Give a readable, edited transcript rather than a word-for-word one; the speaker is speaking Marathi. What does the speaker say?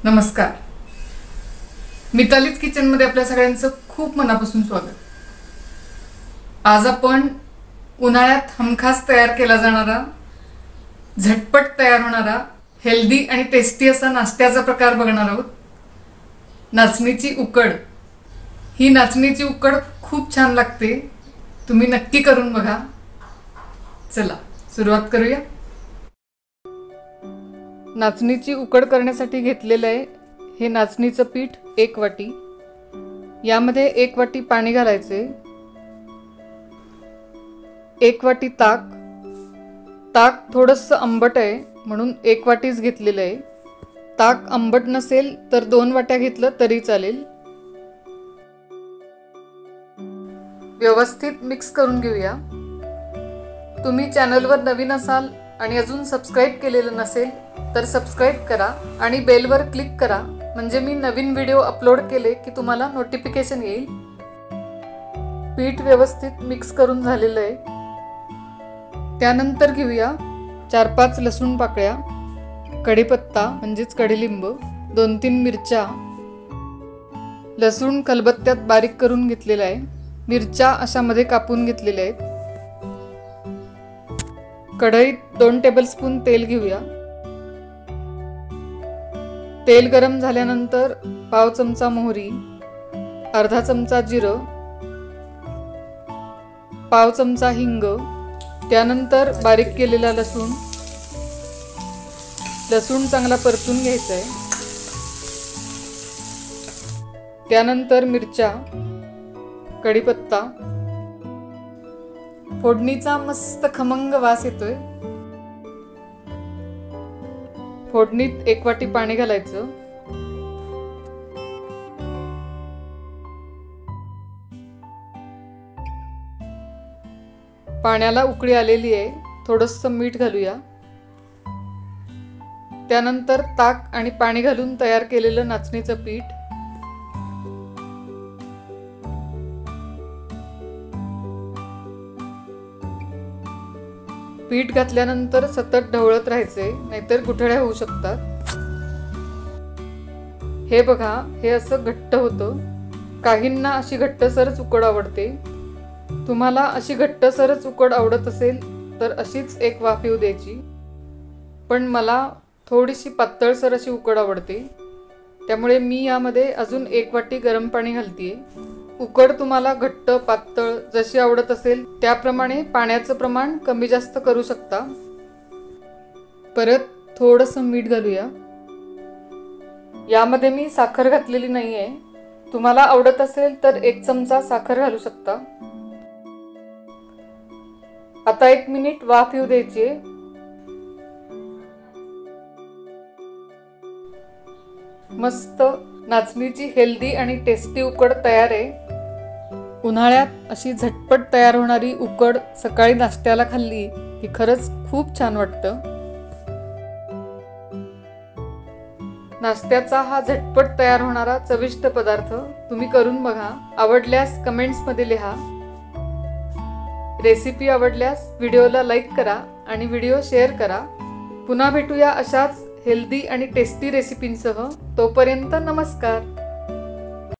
नमस्कार. मितालीज किचन मध्ये आपल्या सगळ्यांचं खूप मनापासून स्वागत. आज आपण उन्हाळ्यात हमखास तयार केला जाणारा, झटपट तयार होणारा, हेल्दी आणि टेस्टी असा नाश्त्याचा प्रकार बघणार आहोत. नाचणीची उकड. ही नाचणीची उकड खूप छान लागते. तुम्ही नक्की करून बघा. चला सुरुवात करूया. नाचणीची उकड करण्यासाठी घेतलेलं आहे हे नाचणीचं पीठ 1 वाटी. यामध्ये 1 वाटी पाणी घालायचे. 1 वाटी ताक. ताक थोडंसं आंबट आहे म्हणून 1 वाटीच घेतलेलं आहे. ताक आंबट नसेल तर 2 वाट्या घेतलं तरी चालेल. व्यवस्थित मिक्स करून घेऊया. तुम्ही चॅनलवर नवीन असाल आणि अजून सबस्क्राईब केलेलं नसेल तर सबस्क्राईब करा आणि बेलवर क्लिक करा, म्हणजे मी नवीन व्हिडिओ अपलोड केले की तुम्हाला नोटिफिकेशन येईल. पीठ व्यवस्थित मिक्स करून झालेलं आहे. त्यानंतर घेऊया 4-5 लसूण पाकळ्या, कढीपत्ता म्हणजेच कढीलिंब, 2-3 मिरच्या. लसूण खलबत्त्यात बारीक करून घेतलेला आहे. मिरच्या अशा मध्ये कापून घेतलेल्या आहेत. कढईत 2 टेबलस्पून तेल घेऊया. तेल गरम झाल्यानंतर पाव चमचा मोहरी, अर्धा चमचा जिरं, पाव चमचा हिंग, त्यानंतर बारीक केलेला लसूण. लसूण चांगला परतून घ्यायचा आहे. त्यानंतर मिरच्या, कढीपत्ता. फोडणीचा मस्त खमंग वास येतोय. फोडणीत 1 वाटी पाणी घालायचं. पाण्याला उकळी आलेली आहे. थोडंसं मीठ घालूया. त्यानंतर ताक आणि पाणी घालून तयार केलेलं नाचणीचं पीठ. पीठ घातल्यानंतर सतत ढवळत राहायचे, नाहीतर गुठळ्या होऊ शकतात. हे बघा, हे असं घट्ट होतं. काहींना अशी घट्टसरच उकड आवडते. तुम्हाला अशी घट्टसरच उकड आवडत असेल तर अशीच एक वाफ येऊ द्यायची. पण मला थोडीशी पातळसर अशी उकड आवडते, त्यामुळे मी यामध्ये अजून 1 वाटी गरम पाणी घालतेय. उकड तुम्हाला घट्ट पातळ जशी आवडत असेल त्याप्रमाणे पाण्याचं प्रमाण कमी जास्त करू शकता. परत थोडंसं मीठ घालूया. यामध्ये मी साखर घातलेली नाहीये. तुम्हाला आवडत असेल तर 1 चमचा साखर घालू शकता. आता 1 मिनिट वाफ येऊ द्यायची. मस्त नाचणीची हेल्दी आणि टेस्टी उकड तयार आहे. उन्हाळ्यात अशी झटपट तयार होणारी उकड सकाळी नाश्त्याला खाल्ली की खरंच खूप छान वाटतं. नाश्त्याचा हा झटपट तयार होणारा चविष्ट पदार्थ तुम्ही करून बघा. आवडल्यास कमेंट्स मध्ये लिहा. रेसिपी आवडल्यास व्हिडिओला लाईक करा आणि व्हिडिओ शेअर करा. पुन्हा भेटूया अशाच हेल्दी आणि टेस्टी रेसिपींसह. तोपर्यंत नमस्कार.